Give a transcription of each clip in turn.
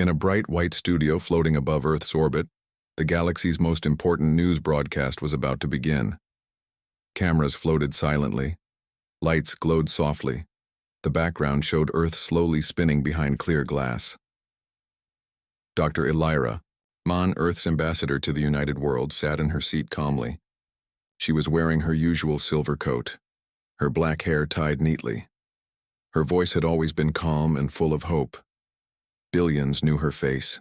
In a bright white studio floating above Earth's orbit, the galaxy's most important news broadcast was about to begin. Cameras floated silently. Lights glowed softly. The background showed Earth slowly spinning behind clear glass. Dr. Elira, Mon, Earth's ambassador to the United World, sat in her seat calmly. She was wearing her usual silver coat, her black hair tied neatly. Her voice had always been calm and full of hope. Billions knew her face.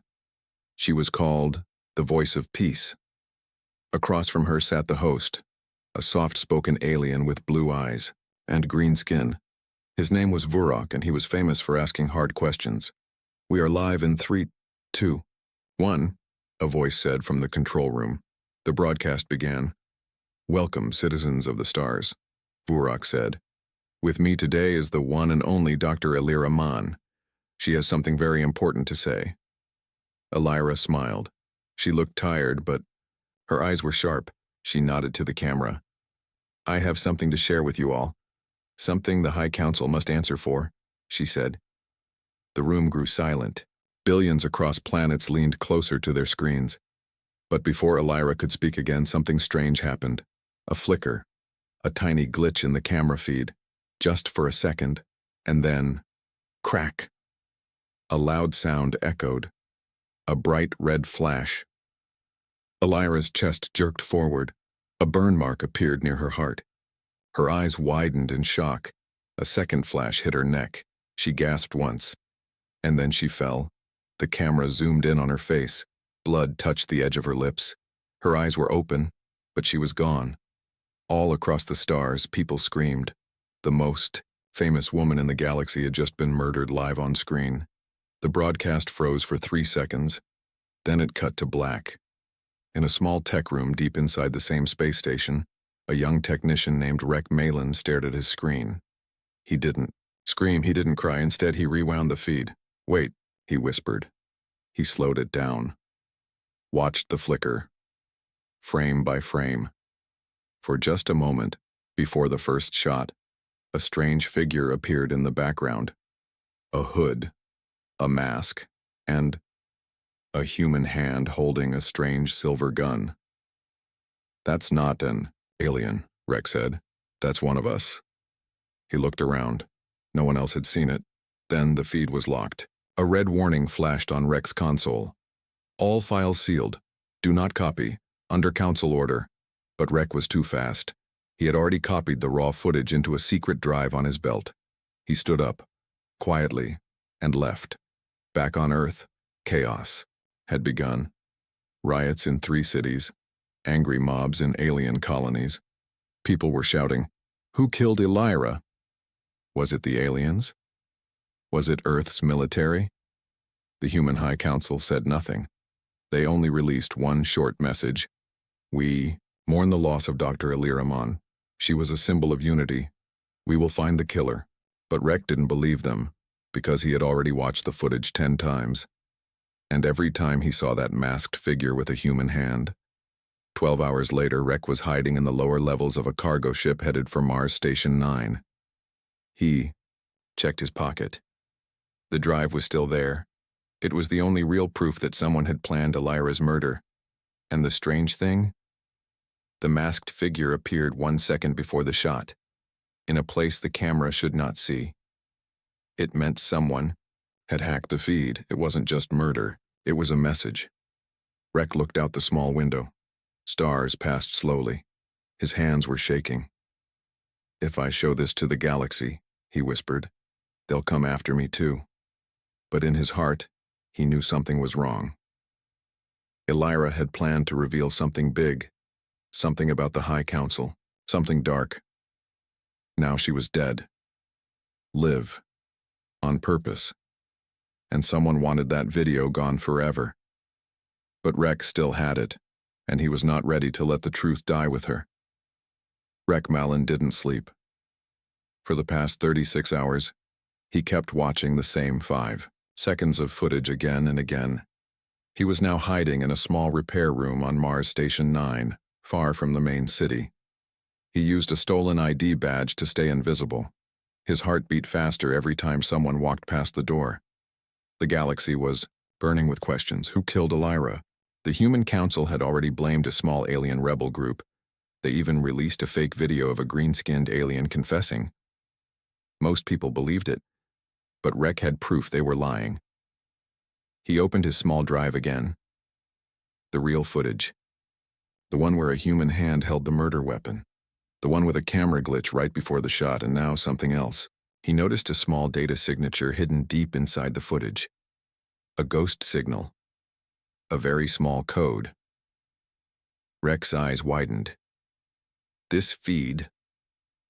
She was called the Voice of Peace. Across from her sat the host, a soft-spoken alien with blue eyes and green skin. His name was Vurok, and he was famous for asking hard questions. "We are live in 3, 2, 1, a voice said from the control room. The broadcast began. "Welcome, citizens of the stars," Vurok said. "With me today is the one and only Dr. Elira Mon. She has something very important to say." Elira smiled. She looked tired, but her eyes were sharp. She nodded to the camera. "I have something to share with you all. Something the High Council must answer for," she said. The room grew silent. Billions across planets leaned closer to their screens. But before Elira could speak again, something strange happened. A flicker, a tiny glitch in the camera feed, just for a second, and then, crack. A loud sound echoed. A bright red flash. Elira's chest jerked forward. A burn mark appeared near her heart. Her eyes widened in shock. A second flash hit her neck. She gasped once. And then she fell. The camera zoomed in on her face. Blood touched the edge of her lips. Her eyes were open, but she was gone. All across the stars, people screamed. The most famous woman in the galaxy had just been murdered live on screen. The broadcast froze for 3 seconds. Then it cut to black. In a small tech room deep inside the same space station, a young technician named Rek Malin stared at his screen. He didn't scream, he didn't cry. Instead, he rewound the feed. "Wait," he whispered. He slowed it down. Watched the flicker, frame by frame. For just a moment, before the first shot, a strange figure appeared in the background. A hood, a mask, and a human hand holding a strange silver gun. "That's not an alien," Rek said. "That's one of us." He looked around. No one else had seen it. Then the feed was locked. A red warning flashed on Rek's console. "All files sealed. Do not copy. Under council order." But Rek was too fast. He had already copied the raw footage into a secret drive on his belt. He stood up, quietly, and left. Back on Earth, chaos had begun. Riots in 3 cities, angry mobs in alien colonies. People were shouting, "Who killed Elira?" Was it the aliens? Was it Earth's military? The Human High Council said nothing. They only released one short message. "We mourn the loss of Dr. Elira Mon. She was a symbol of unity. We will find the killer." But Rek didn't believe them, because he had already watched the footage 10 times. And every time he saw that masked figure with a human hand. 12 hours later, Rek was hiding in the lower levels of a cargo ship headed for Mars Station 9. He checked his pocket. The drive was still there. It was the only real proof that someone had planned Elira's murder. And the strange thing? The masked figure appeared 1 second before the shot, in a place the camera should not see. It meant someone had hacked the feed. It wasn't just murder, it was a message. Rek looked out the small window. Stars passed slowly. His hands were shaking. "If I show this to the galaxy," he whispered, "they'll come after me too." But in his heart, he knew something was wrong. Elira had planned to reveal something big, something about the High Council, something dark. Now she was dead. Live. On purpose. And someone wanted that video gone forever. But Rek still had it, and he was not ready to let the truth die with her. Rek Malin didn't sleep. For the past 36 hours, he kept watching the same 5 seconds of footage again and again. He was now hiding in a small repair room on Mars Station 9, far from the main city. He used a stolen ID badge to stay invisible. His heart beat faster every time someone walked past the door. The galaxy was burning with questions. Who killed Elira? The Human Council had already blamed a small alien rebel group. They even released a fake video of a green-skinned alien confessing. Most people believed it, but Rek had proof they were lying. He opened his small drive again. The real footage. The one where a human hand held the murder weapon. The one with a camera glitch right before the shot, and now something else. He noticed a small data signature hidden deep inside the footage. A ghost signal. A very small code. Rek's eyes widened. This feed,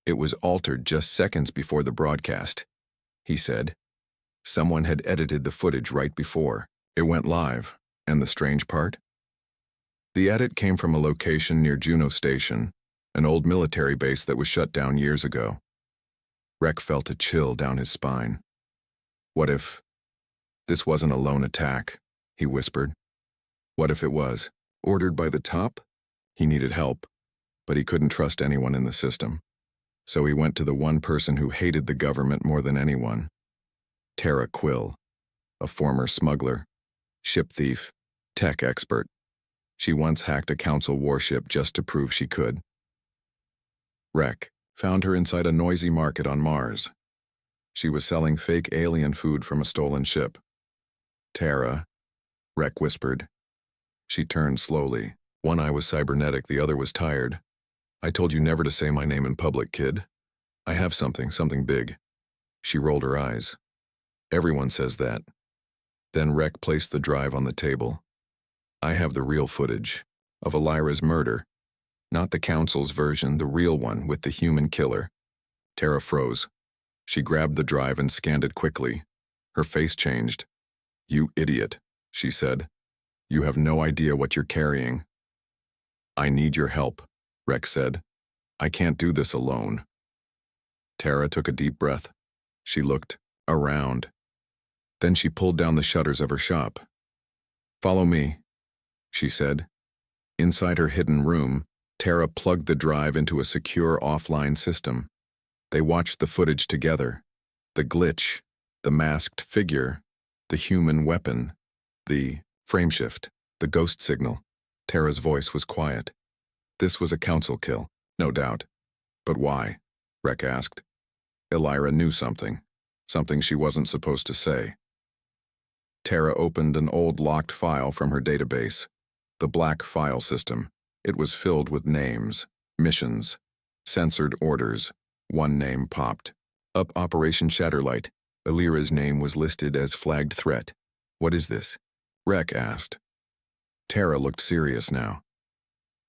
it was altered just seconds before the broadcast, he said. Someone had edited the footage right before. It went live, and the strange part? The edit came from a location near Juno Station, an old military base that was shut down years ago. Rek felt a chill down his spine. What if this wasn't a lone attack, he whispered. What if it was? Ordered by the top? He needed help, but he couldn't trust anyone in the system. So he went to the one person who hated the government more than anyone. Tara Quill, a former smuggler, ship thief, tech expert. She once hacked a council warship just to prove she could. Rek found her inside a noisy market on Mars. She was selling fake alien food from a stolen ship. Tara, Rek whispered. She turned slowly. One eye was cybernetic, the other was tired. I told you never to say my name in public, kid. I have something big. She rolled her eyes. Everyone says that. Then Rek placed the drive on the table. I have the real footage of Elira's murder. Not the council's version, the real one with the human killer. Tara froze. She grabbed the drive and scanned it quickly. Her face changed. You idiot, she said. You have no idea what you're carrying. I need your help, Rek said. I can't do this alone. Tara took a deep breath. She looked around. Then she pulled down the shutters of her shop. Follow me, she said. Inside her hidden room, Tara plugged the drive into a secure offline system. They watched the footage together. The glitch, the masked figure, the human weapon, the frameshift, the ghost signal. Tara's voice was quiet. This was a council kill, no doubt. But why? Rek asked. Elira knew something she wasn't supposed to say. Tara opened an old locked file from her database. The black file system. It was filled with names, missions, censored orders. One name popped. Up Operation Shatterlight. Elira's name was listed as flagged threat. What is this? Rek asked. Tara looked serious now.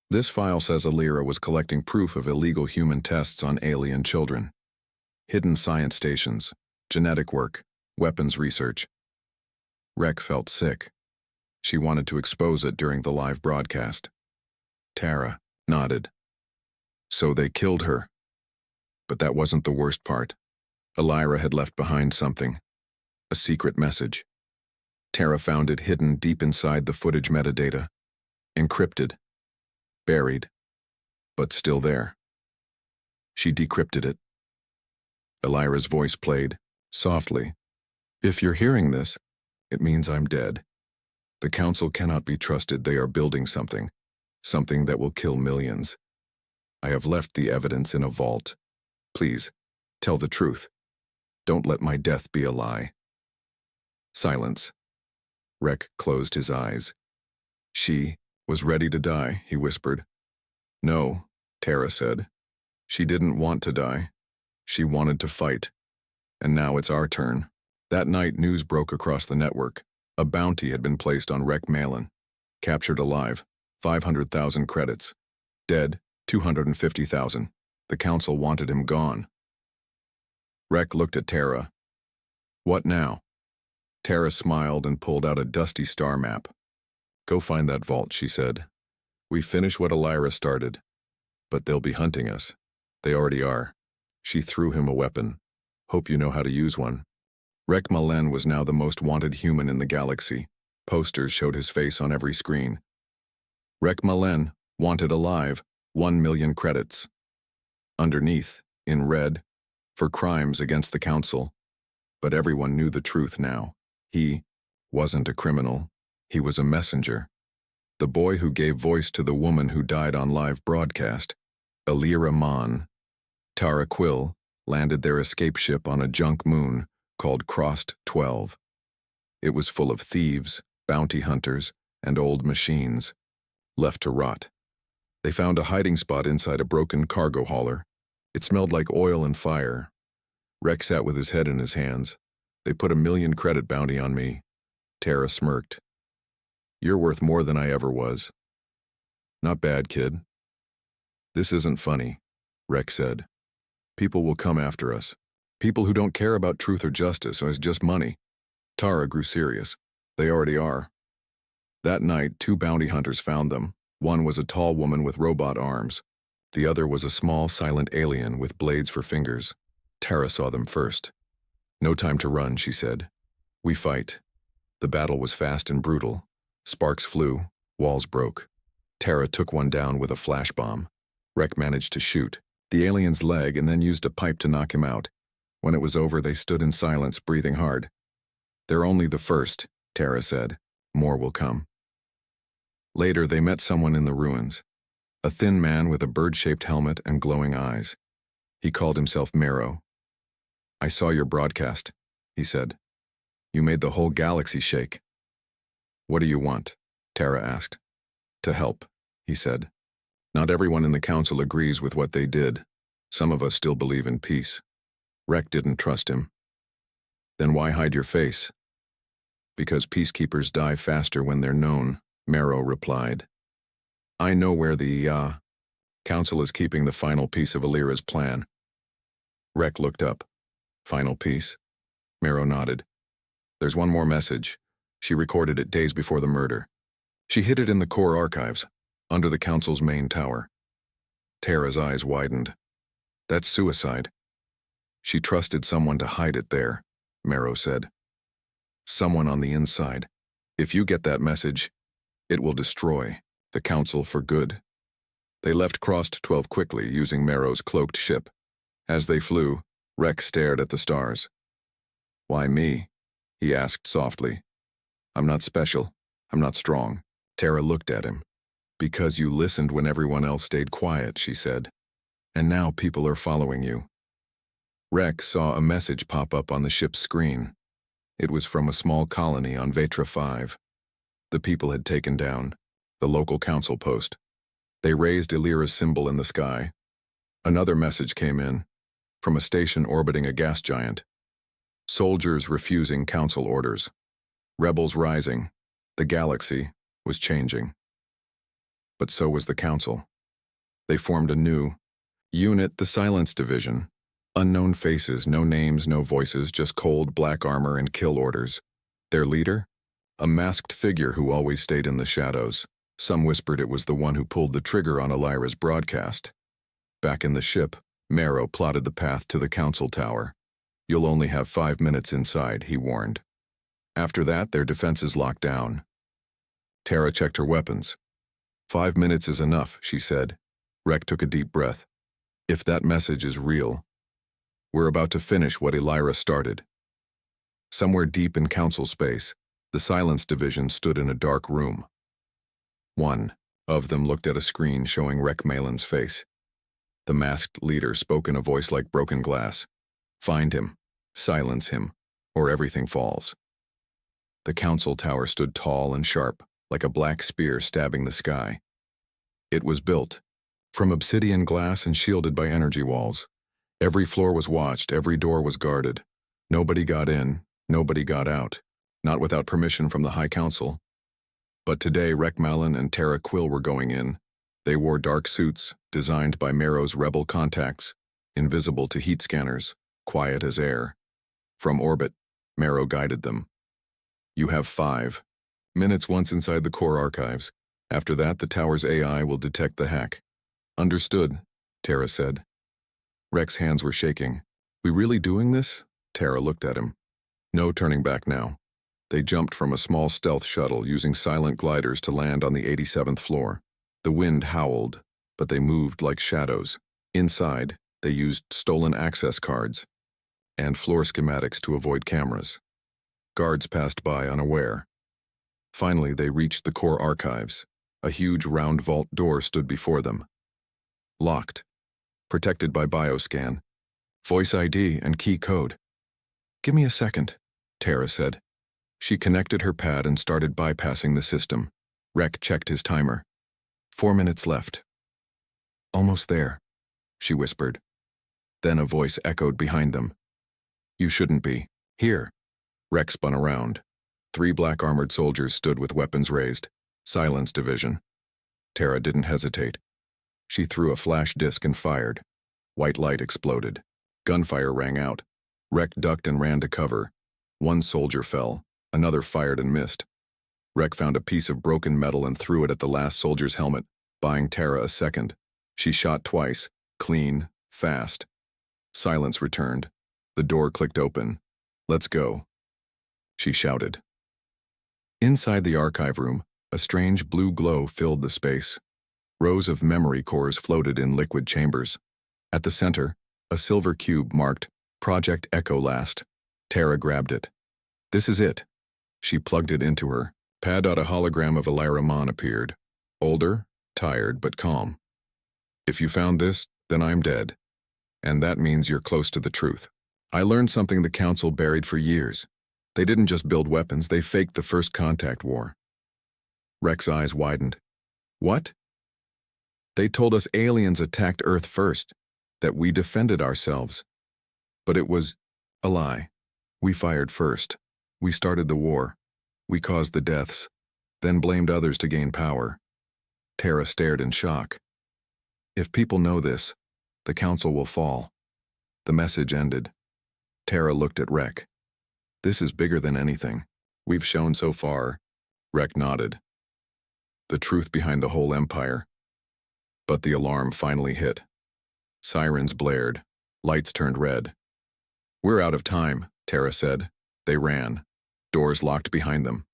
This file says Elira was collecting proof of illegal human tests on alien children. Hidden science stations, genetic work, weapons research. Rek felt sick. She wanted to expose it during the live broadcast. Tara nodded. So they killed her. But that wasn't the worst part. Elira had left behind something. A secret message. Tara found it hidden deep inside the footage metadata. Encrypted. Buried. But still there. She decrypted it. Elira's voice played, softly. If you're hearing this, it means I'm dead. The council cannot be trusted. They are building something that will kill millions. I have left the evidence in a vault. Please, tell the truth. Don't let my death be a lie. Silence. Rek closed his eyes. She was ready to die, he whispered. No, Tara said. She didn't want to die. She wanted to fight. And now it's our turn. That night, news broke across the network. A bounty had been placed on Rek Malin. Captured alive, 500,000 credits. Dead, 250,000. The council wanted him gone. Rek looked at Tara. What now? Tara smiled and pulled out a dusty star map. Go find that vault, she said. We finished what Elira started. But they'll be hunting us. They already are. She threw him a weapon. Hope you know how to use one. Rek Malin was now the most wanted human in the galaxy. Posters showed his face on every screen. Rek Malin, wanted alive, 1 million credits. Underneath, in red, for crimes against the council. But everyone knew the truth now. He wasn't a criminal. He was a messenger. The boy who gave voice to the woman who died on live broadcast, Elira Mon. Tara Quill landed their escape ship on a junk moon called Crossed 12. It was full of thieves, bounty hunters, and old machines, left to rot. They found a hiding spot inside a broken cargo hauler. It smelled like oil and fire. Rex sat with his head in his hands. They put a 1,000,000 credit bounty on me. Tara smirked. You're worth more than I ever was. Not bad, kid. This isn't funny, Rex said. People will come after us. People who don't care about truth or justice, or it's just money. Tara grew serious. They already are. That night, 2 bounty hunters found them. One was a tall woman with robot arms. The other was a small, silent alien with blades for fingers. Tara saw them first. No time to run, she said. We fight. The battle was fast and brutal. Sparks flew, walls broke. Tara took one down with a flash bomb. Rek managed to shoot the alien's leg and then used a pipe to knock him out. When it was over, they stood in silence, breathing hard. They're only the first, Tara said. More will come. Later, they met someone in the ruins. A thin man with a bird-shaped helmet and glowing eyes. He called himself Marrow. I saw your broadcast, he said. You made the whole galaxy shake. What do you want? Tara asked. To help, he said. Not everyone in the council agrees with what they did. Some of us still believe in peace. Rek didn't trust him. Then why hide your face? Because peacekeepers die faster when they're known, Marrow replied. I know where the, council is keeping the final piece of Elira's plan. Rek looked up. Final piece? Marrow nodded. There's one more message. She recorded it days before the murder. She hid it in the core archives, under the council's main tower. Tara's eyes widened. That's suicide. She trusted someone to hide it there, Marrow said. Someone on the inside. If you get that message, it will destroy the council for good. They left Crossed 12 quickly, using Marrow's cloaked ship. As they flew, Rex stared at the stars. Why me? He asked softly. I'm not special. I'm not strong. Tara looked at him. Because you listened when everyone else stayed quiet, she said. And now people are following you. Rex saw a message pop up on the ship's screen. It was from a small colony on Vetra 5. The people had taken down the local council post. They raised Elira's symbol in the sky. Another message came in, from a station orbiting a gas giant. Soldiers refusing council orders. Rebels rising. The galaxy was changing. But so was the council. They formed a new unit, the Silence Division. Unknown faces, no names, no voices, just cold black armor and kill orders. Their leader? A masked figure who always stayed in the shadows. Some whispered it was the one who pulled the trigger on Elira's broadcast. Back in the ship, Marrow plotted the path to the council tower. You'll only have 5 minutes inside, he warned. After that, their defenses locked down. Tara checked her weapons. 5 minutes is enough, she said. Rek took a deep breath. If that message is real, we're about to finish what Elira started. Somewhere deep in council space, the Silence Division stood in a dark room. One of them looked at a screen showing Rek Malin's face. The masked leader spoke in a voice like broken glass. Find him, silence him, or everything falls. The council tower stood tall and sharp, like a black spear stabbing the sky. It was built from obsidian glass and shielded by energy walls. Every floor was watched, every door was guarded. Nobody got in, nobody got out, not without permission from the High Council. But today, Rek Malin and Tara Quill were going in. They wore dark suits, designed by Marrow's rebel contacts, invisible to heat scanners, quiet as air. From orbit, Marrow guided them. You have 5 minutes once inside the core archives. After that, the tower's AI will detect the hack. Understood, Tara said. Rek's hands were shaking. We really doing this? Tara looked at him. No turning back now. They jumped from a small stealth shuttle using silent gliders to land on the 87th floor. The wind howled, but they moved like shadows. Inside, they used stolen access cards and floor schematics to avoid cameras. Guards passed by unaware. Finally, they reached the core archives. A huge round vault door stood before them. Locked. Protected by bioscan. Voice ID and key code. "Give me a second," Tara said. She connected her pad and started bypassing the system. Rek checked his timer. 4 minutes left. "Almost there," she whispered. Then a voice echoed behind them. "You shouldn't be. Here." Rek spun around. 3 black armored soldiers stood with weapons raised. Silence division. Tara didn't hesitate. She threw a flash disc and fired. White light exploded. Gunfire rang out. Rek ducked and ran to cover. 1 soldier fell. Another fired and missed. Rek found a piece of broken metal and threw it at the last soldier's helmet, buying Tara a second. She shot twice, clean, fast. Silence returned. The door clicked open. "Let's go," she shouted. Inside the archive room, a strange blue glow filled the space. Rows of memory cores floated in liquid chambers. At the center, a silver cube marked Project Echo Last. Tara grabbed it. "This is it." She plugged it into her pad. A hologram of Elira Mon appeared. Older, tired, but calm. "If you found this, then I'm dead. And that means you're close to the truth. I learned something the Council buried for years. They didn't just build weapons, they faked the first contact war." Rek's eyes widened. "What?" "They told us aliens attacked Earth first, that we defended ourselves. But it was a lie. We fired first. We started the war. We caused the deaths, then blamed others to gain power." Tara stared in shock. "If people know this, the Council will fall." The message ended. Tara looked at Rek. "This is bigger than anything we've shown so far." Rek nodded. "The truth behind the whole empire." But the alarm finally hit. Sirens blared. Lights turned red. "We're out of time," Tara said. They ran. Doors locked behind them.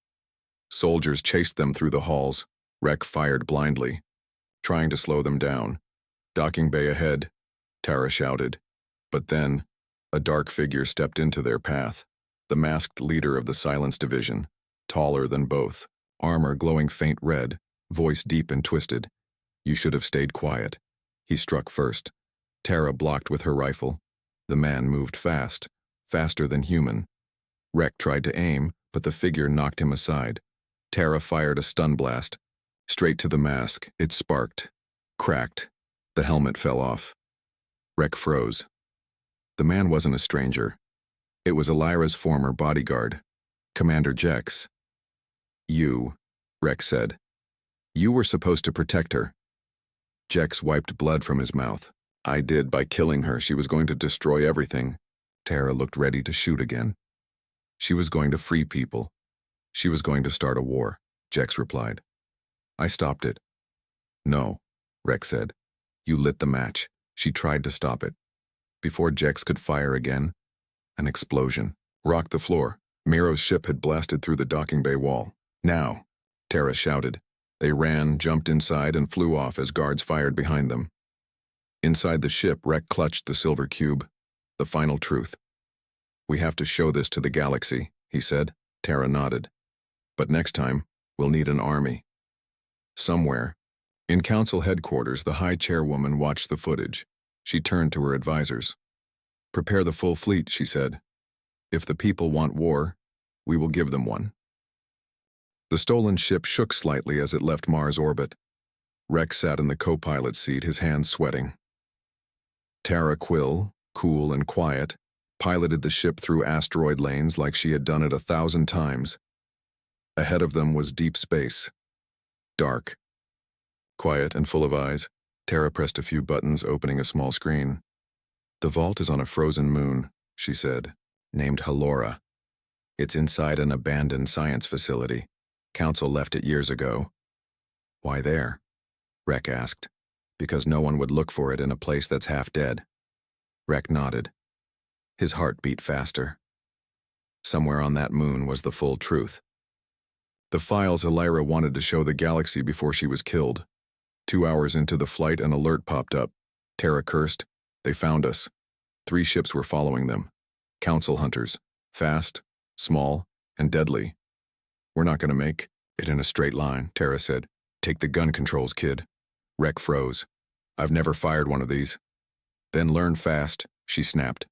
Soldiers chased them through the halls. Rek fired blindly, trying to slow them down. "Docking bay ahead," Tara shouted. But then, a dark figure stepped into their path. The masked leader of the Silence Division, taller than both, armor glowing faint red, voice deep and twisted. "You should have stayed quiet." He struck first. Tara blocked with her rifle. The man moved fast, faster than human. Rek tried to aim, but the figure knocked him aside. Tara fired a stun blast. Straight to the mask, it sparked. Cracked. The helmet fell off. Rek froze. The man wasn't a stranger. It was Elira's former bodyguard, Commander Jex. "You," Rek said. "You were supposed to protect her." Jex wiped blood from his mouth. "I did by killing her. She was going to destroy everything." Tara looked ready to shoot again. "She was going to free people. She was going to start a war," Jex replied. "I stopped it." "No," Rek said. "You lit the match. She tried to stop it." Before Jex could fire again, an explosion rocked the floor. Miro's ship had blasted through the docking bay wall. "Now," Tara shouted. They ran, jumped inside, and flew off as guards fired behind them. Inside the ship, Rek clutched the silver cube. The final truth. "We have to show this to the galaxy," he said. Tara nodded. "But next time, we'll need an army." Somewhere, in Council headquarters, the High Chairwoman watched the footage. She turned to her advisors. "Prepare the full fleet," she said. "If the people want war, we will give them one." The stolen ship shook slightly as it left Mars orbit. Rek sat in the co-pilot seat, his hands sweating. Tara Quill, cool and quiet, piloted the ship through asteroid lanes like she had done it 1,000 times. Ahead of them was deep space. Dark. Quiet and full of eyes, Tara pressed a few buttons, opening a small screen. "The vault is on a frozen moon," she said, "named Halora. It's inside an abandoned science facility. Council left it years ago." "Why there?" Rek asked. "Because no one would look for it in a place that's half dead." Rek nodded. His heart beat faster. Somewhere on that moon was the full truth. The files Elira wanted to show the galaxy before she was killed. 2 hours into the flight, an alert popped up. Tara cursed. "They found us." 3 ships were following them. Council hunters. Fast, small, and deadly. We're not going to make it in a straight line, Tara said. Take the gun controls, kid. Rek froze. I've never fired one of these. Then learn fast, she snapped.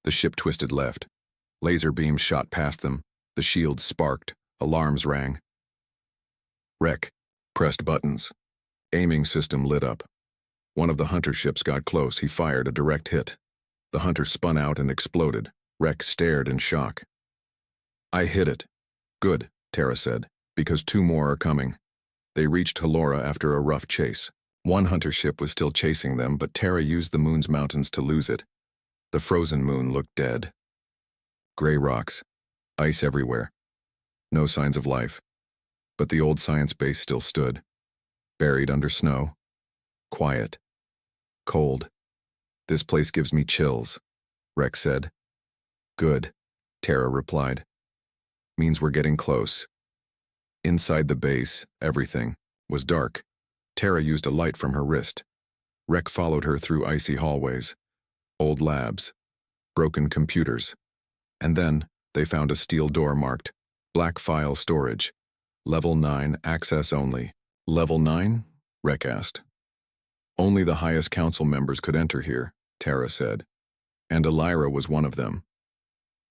The ship twisted left. Laser beams shot past them. The shields sparked. Alarms rang. Rek pressed buttons. Aiming system lit up. One of the hunter ships got close. He fired a direct hit. The hunter spun out and exploded. Rek stared in shock. I hit it. Good, Tara said, because 2 more are coming. They reached Halora after a rough chase. One hunter ship was still chasing them, but Tara used the moon's mountains to lose it. The frozen moon looked dead. Gray rocks. Ice everywhere. No signs of life. But the old science base still stood. Buried under snow. Quiet. Cold. This place gives me chills, Rek said. Good, Tara replied. Means we're getting close. Inside the base, everything was dark. Tara used a light from her wrist. Rek followed her through icy hallways, old labs, broken computers. And then they found a steel door marked Black File Storage. Level 9, access only. Level 9? Rek asked. Only the highest council members could enter here, Tara said. And Elira was one of them.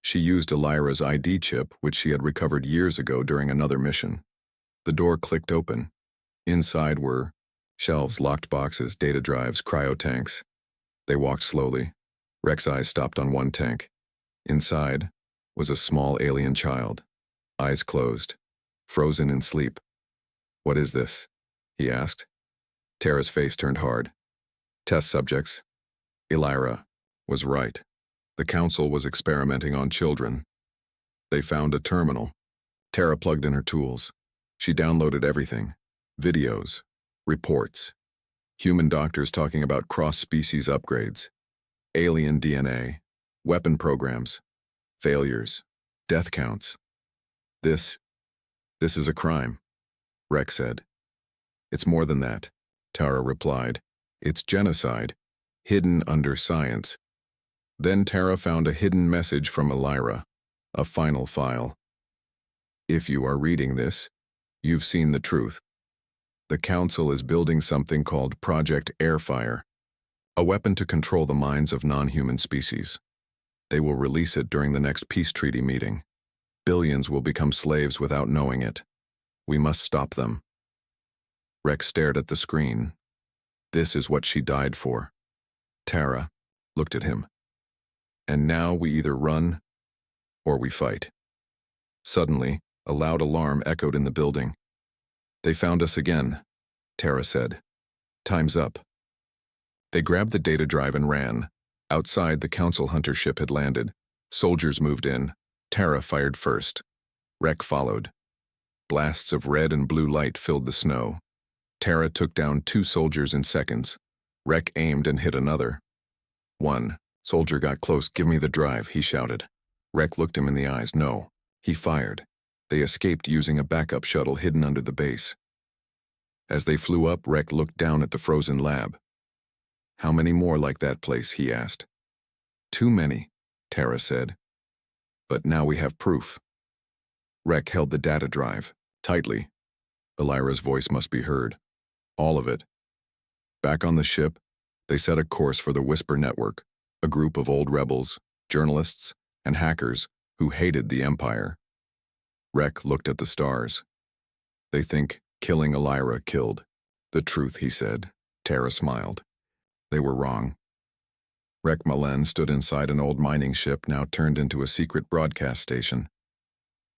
She used Elira's ID chip, which she had recovered years ago during another mission. The door clicked open. Inside were shelves, locked boxes, data drives, cryo tanks. They walked slowly. Rek's eyes stopped on one tank. Inside was a small alien child, eyes closed, frozen in sleep. What is this? He asked. Tara's face turned hard. Test subjects. Elira was right. The council was experimenting on children. They found a terminal. Tara plugged in her tools. She downloaded everything. Videos, reports, human doctors talking about cross-species upgrades, alien DNA, weapon programs, failures, death counts. This is a crime, Rek said. It's more than that, Tara replied. It's genocide, hidden under science. Then Tara found a hidden message from Elira, a final file. If you are reading this, you've seen the truth. The Council is building something called Project Airfire, a weapon to control the minds of non-human species. They will release it during the next peace treaty meeting. Billions will become slaves without knowing it. We must stop them. Rek stared at the screen. This is what she died for. Tara looked at him. And now we either run or we fight. Suddenly, a loud alarm echoed in the building. They found us again, Tara said. Time's up. They grabbed the data drive and ran. Outside, the council hunter ship had landed. Soldiers moved in. Tara fired first. Rek followed. Blasts of red and blue light filled the snow. Tara took down 2 soldiers in seconds. Rek aimed and hit another. One soldier got close. Give me the drive, he shouted. Rek looked him in the eyes. No. He fired. They escaped using a backup shuttle hidden under the base. As they flew up, Rek looked down at the frozen lab. How many more like that place, he asked. Too many, Tara said. But now we have proof. Rek held the data drive, tightly. Elira's voice must be heard. All of it. Back on the ship, they set a course for the Whisper Network, a group of old rebels, journalists, and hackers who hated the Empire. Rek looked at the stars. They think killing Elira killed. The truth, he said. Tara smiled. They were wrong. Rek Malen stood inside an old mining ship now turned into a secret broadcast station.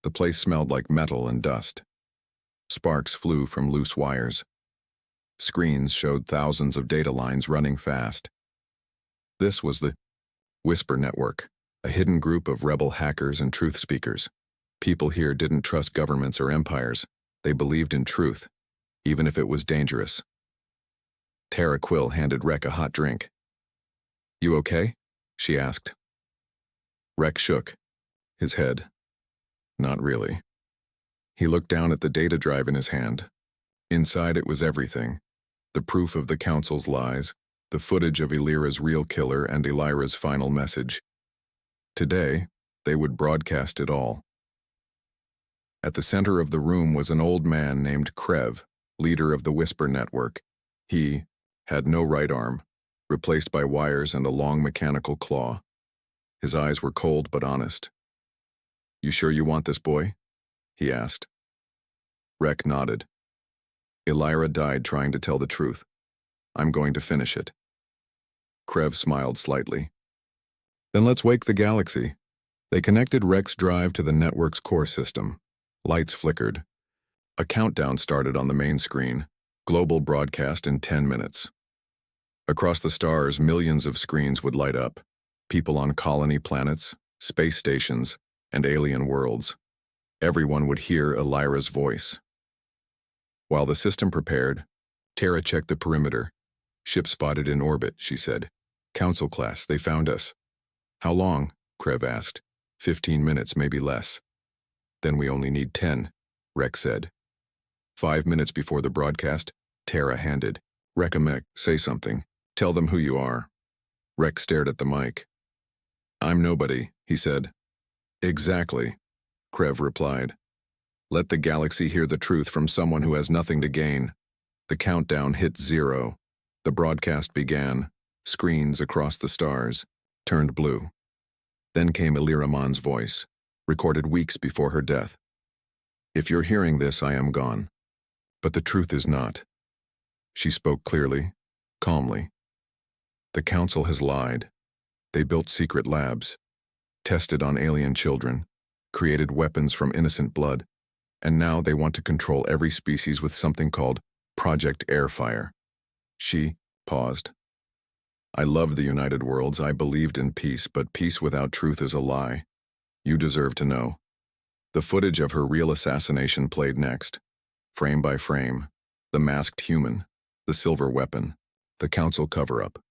The place smelled like metal and dust. Sparks flew from loose wires. Screens showed thousands of data lines running fast. This was the Whisper Network, a hidden group of rebel hackers and truth speakers. People here didn't trust governments or empires. They believed in truth, even if it was dangerous. Tara Quill handed Rek a hot drink. You okay? She asked. Rek shook his head. Not really. He looked down at the data drive in his hand. Inside it was everything. The proof of the Council's lies, the footage of Elira's real killer and Elira's final message. Today, they would broadcast it all. At the center of the room was an old man named Krev, leader of the Whisper Network. He had no right arm, replaced by wires and a long mechanical claw. His eyes were cold but honest. "You sure you want this, boy?" he asked. Rek nodded. "Elira died trying to tell the truth. I'm going to finish it." Krev smiled slightly. "Then let's wake the galaxy." They connected Rek's drive to the network's core system. Lights flickered. A countdown started on the main screen. Global broadcast in 10 minutes. Across the stars, millions of screens would light up. People on colony planets, space stations, and alien worlds. Everyone would hear Elira's voice. While the system prepared, Tara checked the perimeter. "Ship spotted in orbit," she said. "Council class, they found us." "How long?" Krev asked. 15 minutes, maybe less." "Then we only need 10, Rek said. 5 minutes before the broadcast, Tara handed. "Rekamek, say something. Tell them who you are." Rek stared at the mic. "I'm nobody," he said. "Exactly," Krev replied. "Let the galaxy hear the truth from someone who has nothing to gain." The countdown hit 0. The broadcast began. Screens across the stars turned blue. Then came Eliramon's voice, recorded weeks before her death. "If you're hearing this, I am gone. But the truth is not." She spoke clearly, calmly. "The Council has lied. They built secret labs, tested on alien children, created weapons from innocent blood, and now they want to control every species with something called Project Airfire." She paused. "I loved the United Worlds. I believed in peace, but peace without truth is a lie. You deserve to know." The footage of her real assassination played next. Frame by frame, the masked human, the silver weapon, the Council cover-up.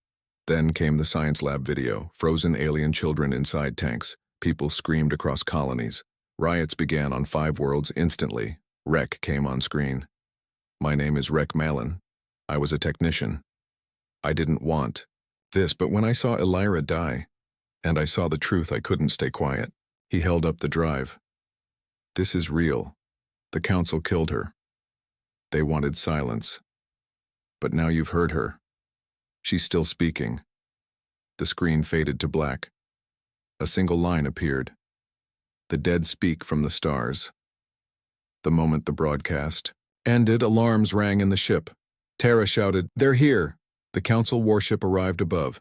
Then came the science lab video, frozen alien children inside tanks. People screamed across colonies. Riots began on 5 worlds instantly. Rek came on screen. "My name is Rek Malin. I was a technician. I didn't want this, but when I saw Elira die, and I saw the truth, I couldn't stay quiet." He held up the drive. "This is real. The Council killed her. They wanted silence. But now you've heard her. She's still speaking." The screen faded to black. A single line appeared. "The dead speak from the stars." The moment the broadcast ended, alarms rang in the ship. Tara shouted, "They're here!" The Council warship arrived above.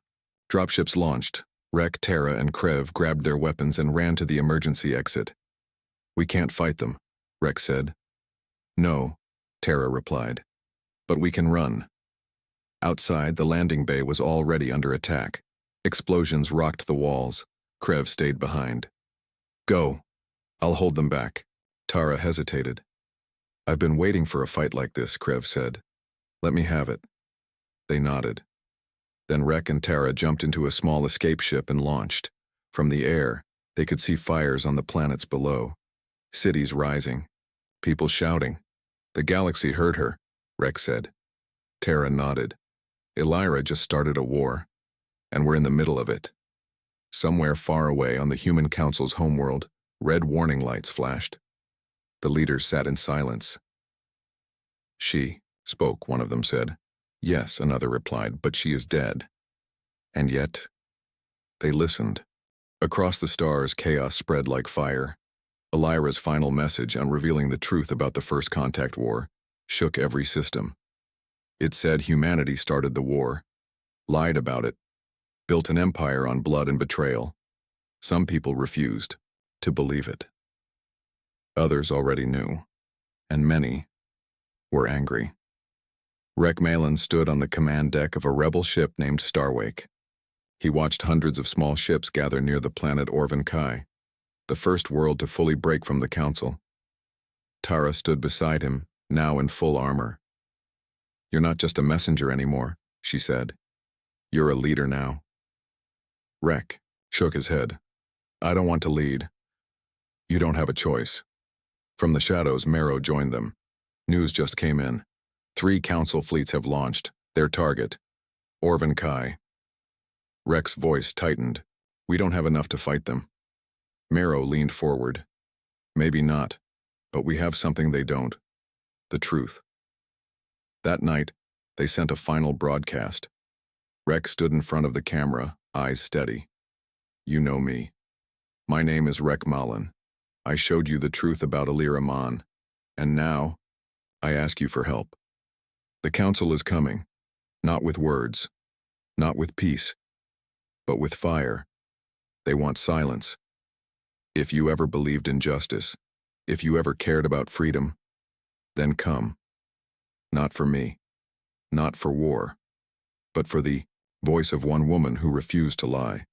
Dropships launched. Rek, Tara, and Krev grabbed their weapons and ran to the emergency exit. "We can't fight them," Rek said. "No," Tara replied. "But we can run." Outside, the landing bay was already under attack. Explosions rocked the walls. Krev stayed behind. "Go. I'll hold them back." Tara hesitated. "I've been waiting for a fight like this," Krev said. "Let me have it." They nodded. Then Rek and Tara jumped into a small escape ship and launched. From the air, they could see fires on the planets below. Cities rising. People shouting. "The galaxy heard her," Rek said. Tara nodded. "Elira just started a war, and we're in the middle of it." Somewhere far away on the Human Council's homeworld, red warning lights flashed. The leaders sat in silence. "She spoke," one of them said. "Yes," another replied, "but she is dead." And yet, they listened. Across the stars, chaos spread like fire. Elira's final message on revealing the truth about the First Contact War shook every system. It said humanity started the war, lied about it, built an empire on blood and betrayal. Some people refused to believe it. Others already knew, and many were angry. Rek Malin stood on the command deck of a rebel ship named Starwake. He watched hundreds of small ships gather near the planet Orvan Kai, the first world to fully break from the Council. Tara stood beside him, now in full armor. "You're not just a messenger anymore," she said. "You're a leader now." Rek shook his head. "I don't want to lead." "You don't have a choice." From the shadows, Marrow joined them. News just came in. 3 Council fleets have launched. Their target, Orvan Kai. Rek's voice tightened. "We don't have enough to fight them." Marrow leaned forward. "Maybe not, But we have something they don't. The truth. That night, they sent a final broadcast. Rex stood in front of the camera, eyes steady. You know me. My name is Rek Malin. I showed you the truth about Alir Aman. And now, I ask you for help. The council is coming. Not with words. Not with peace. But with fire. They want silence. If you ever believed in justice, if you ever cared about freedom, then come. Not for me. Not for war. But for the voice of one woman who refused to lie.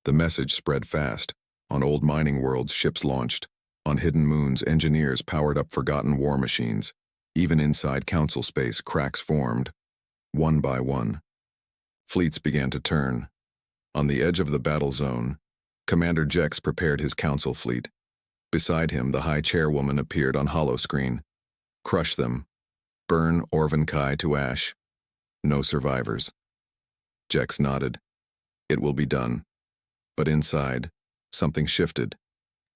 The message spread fast. On old mining worlds, ships launched. On hidden moons, engineers powered up forgotten war machines. Even inside council space, cracks formed. One by one. Fleets began to turn. On the edge of the battle zone, Commander Jex prepared his council fleet. Beside him, the high chairwoman appeared on holoscreen. Crush them. Burn Orvankai to ash. No survivors. Jex nodded. It will be done. But inside, something shifted.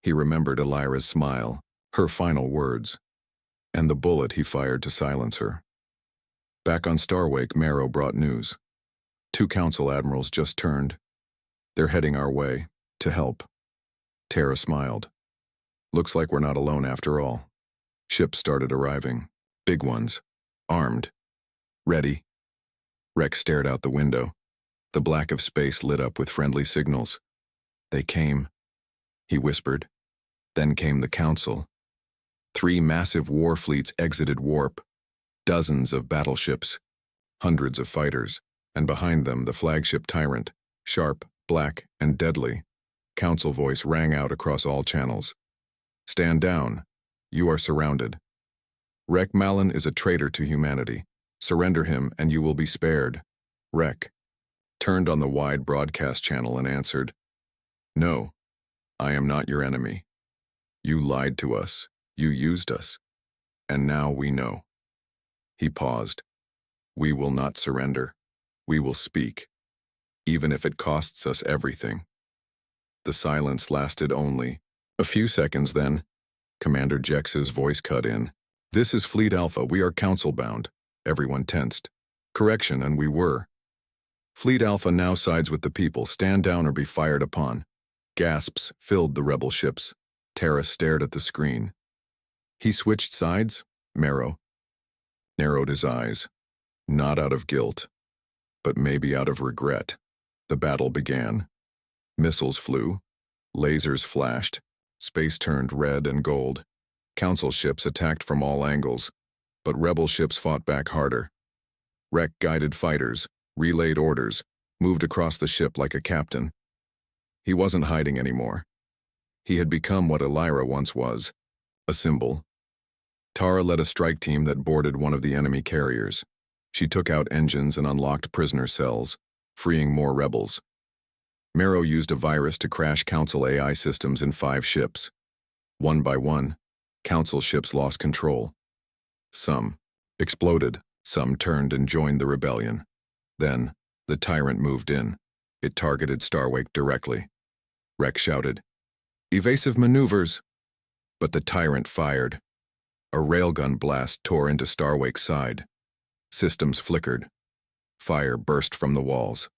He remembered Elira's smile, her final words, and the bullet he fired to silence her. Back on Starwake, Marrow brought news. 2 council admirals just turned. They're heading our way, to help. Tara smiled. Looks like we're not alone after all. Ships started arriving. Big ones. Armed. Ready. Rex stared out the window. The black of space lit up with friendly signals. They came, he whispered. Then came the council. 3 massive war fleets exited warp. Dozens of battleships. Hundreds of fighters. And behind them the flagship Tyrant, sharp, black, and deadly. Council voice rang out across all channels. Stand down. You are surrounded. Rek Malin is a traitor to humanity. Surrender him and you will be spared. Rek turned on the wide broadcast channel and answered, No, I am not your enemy. You lied to us. You used us. And now we know. He paused. We will not surrender. We will speak, even if it costs us everything. The silence lasted only a few seconds. Then Commander Jex's voice cut in. This is Fleet Alpha. We are council-bound. Everyone tensed. Correction, and we were. Fleet Alpha now sides with the people. Stand down or be fired upon. Gasps filled the rebel ships. Tara stared at the screen. He switched sides? Marrow narrowed his eyes. Not out of guilt, but maybe out of regret. The battle began. Missiles flew. Lasers flashed. Space turned red and gold. Council ships attacked from all angles, but rebel ships fought back harder. Rek guided fighters, relayed orders, moved across the ship like a captain. He wasn't hiding anymore. He had become what Elira once was, a symbol. Tara led a strike team that boarded one of the enemy carriers. She took out engines and unlocked prisoner cells, freeing more rebels. Marrow used a virus to crash Council AI systems in 5 ships. One by one, Council ships lost control. Some exploded, some turned and joined the rebellion. Then, the Tyrant moved in. It targeted Starwake directly. Rek shouted, "Evasive maneuvers!" But the Tyrant fired. A railgun blast tore into Starwake's side. Systems flickered. Fire burst from the walls.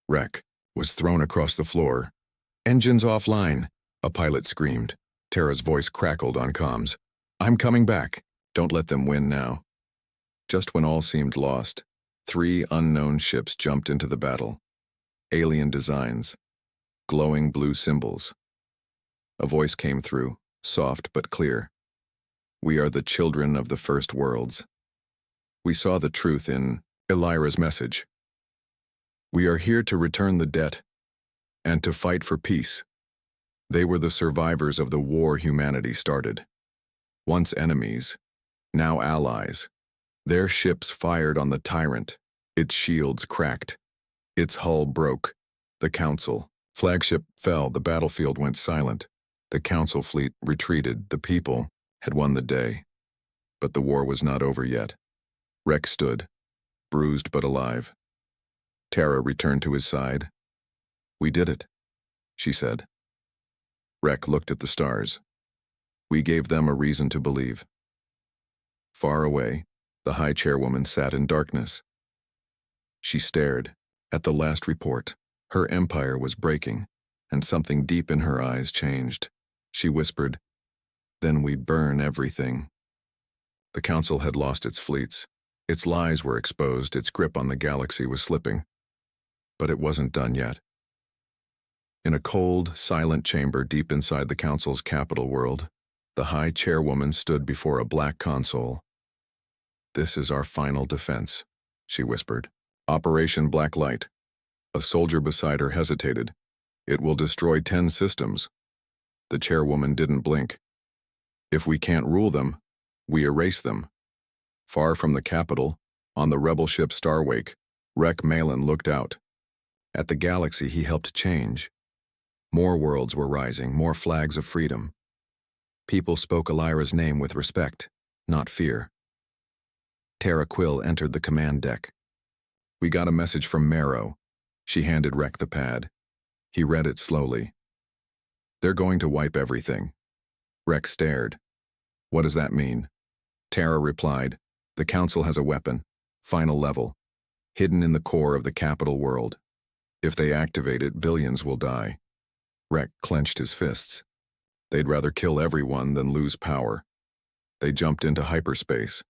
Rek was thrown across the floor. "Engines offline," a pilot screamed. Tara's voice crackled on comms. "I'm coming back. Don't let them win now." Just when all seemed lost, 3 unknown ships jumped into the battle. Alien designs. Glowing blue symbols. A voice came through, soft but clear. "We are the children of the first worlds." We saw the truth in Elira's message. We are here to return the debt and to fight for peace. They were the survivors of the war humanity started. Once enemies, now allies. Their ships fired on the Tyrant. Its shields cracked. Its hull broke. The Council flagship fell. The battlefield went silent. The Council fleet retreated. The people had won the day. But the war was not over yet. Rex stood, bruised but alive. Tara returned to his side. "We did it," she said. Rek looked at the stars. We gave them a reason to believe. Far away, the high chairwoman sat in darkness. She stared at the last report. Her empire was breaking, and something deep in her eyes changed. She whispered, "Then we burn everything." The council had lost its fleets. Its lies were exposed, its grip on the galaxy was slipping. But it wasn't done yet. In a cold, silent chamber deep inside the council's capital world, the high chairwoman stood before a black console. "This is our final defense," she whispered. "Operation Blacklight." A soldier beside her hesitated. "It will destroy 10 systems." The chairwoman didn't blink. "If we can't rule them, we erase them." Far from the capital, on the rebel ship Starwake, Rek Malin looked out. At the galaxy he helped change. More worlds were rising, more flags of freedom. People spoke Elira's name with respect, not fear. Tara Quill entered the command deck. "We got a message from Marrow." She handed Rek the pad. He read it slowly. "They're going to wipe everything." Rek stared. "What does that mean?" Tara replied, "The Council has a weapon, final level, hidden in the core of the capital world. If they activate it, billions will die." Rek clenched his fists. They'd rather kill everyone than lose power. They jumped into hyperspace.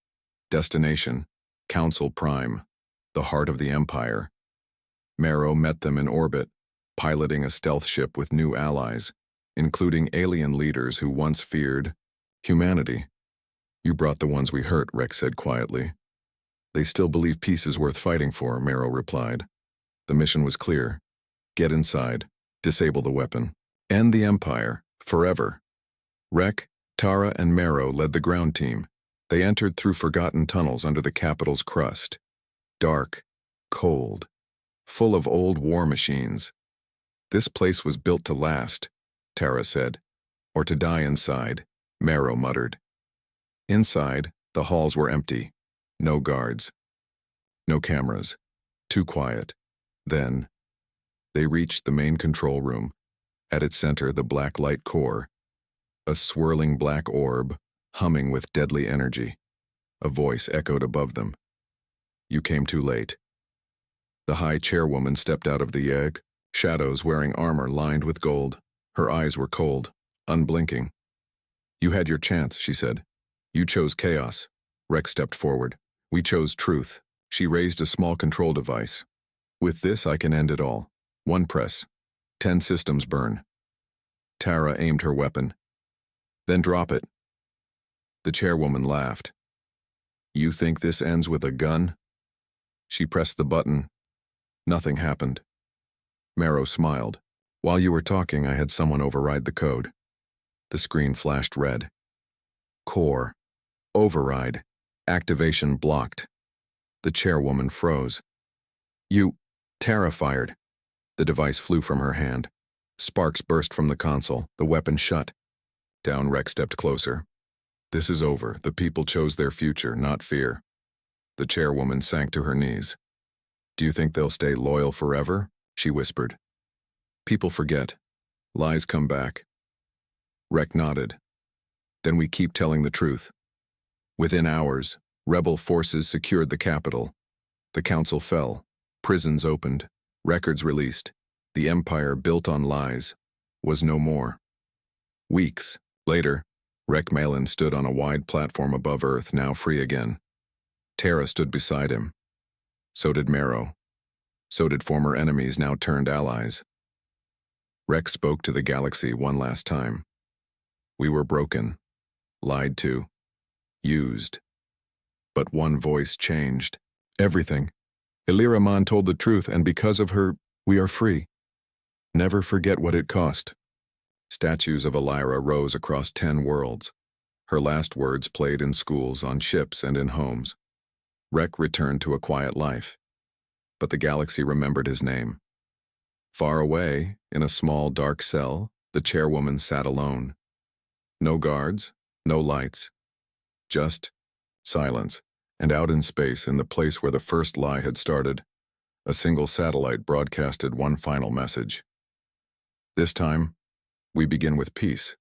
Destination, Council Prime, the heart of the Empire. Marrow met them in orbit, piloting a stealth ship with new allies, including alien leaders who once feared humanity. "You brought the ones we hurt," Rek said quietly. "They still believe peace is worth fighting for," Marrow replied. The mission was clear. Get inside, disable the weapon, end the Empire, forever. Rek, Tara, and Marrow led the ground team. They entered through forgotten tunnels under the capital's crust. Dark, cold, full of old war machines. "This place was built to last," Tara said. "Or to die inside," Marrow muttered. Inside, the halls were empty. No guards. No cameras. Too quiet. Then, they reached the main control room. At its center, the black light core. A swirling black orb, humming with deadly energy. A voice echoed above them. "You came too late." The high chairwoman stepped out of the egg, shadows wearing armor lined with gold. Her eyes were cold, unblinking. "You had your chance," she said. "You chose chaos." Rex stepped forward. "We chose truth." She raised a small control device. "With this I can end it all. One press. 10 systems burn." Tara aimed her weapon. "Then drop it." The chairwoman laughed. "You think this ends with a gun?" She pressed the button. Nothing happened. Marrow smiled. "While you were talking, I had someone override the code." The screen flashed red. "Core. Override. Activation blocked." The chairwoman froze. "You..." Tara fired. The device flew from her hand. Sparks burst from the console. The weapon shut. Down Rex stepped closer. "This is over. The people chose their future, not fear." The chairwoman sank to her knees. "Do you think they'll stay loyal forever?" she whispered. "People forget. Lies come back." Rek nodded. "Then we keep telling the truth." Within hours, rebel forces secured the capital. The council fell. Prisons opened. Records released. The empire built on lies was no more. Weeks later, Rek Malin stood on a wide platform above Earth, now free again. Tara stood beside him. So did Marrow. So did former enemies, now turned allies. Rek spoke to the galaxy one last time. "We were broken, lied to, used. But one voice changed everything. Elira Mon told the truth, and because of her, we are free. Never forget what it cost." Statues of Elira rose across 10 worlds. Her last words played in schools, on ships, and in homes. Rek returned to a quiet life. But the galaxy remembered his name. Far away, in a small dark cell, the chairwoman sat alone. No guards, no lights. Just silence, and out in space, in the place where the first lie had started, a single satellite broadcasted one final message. "This time, we begin with peace."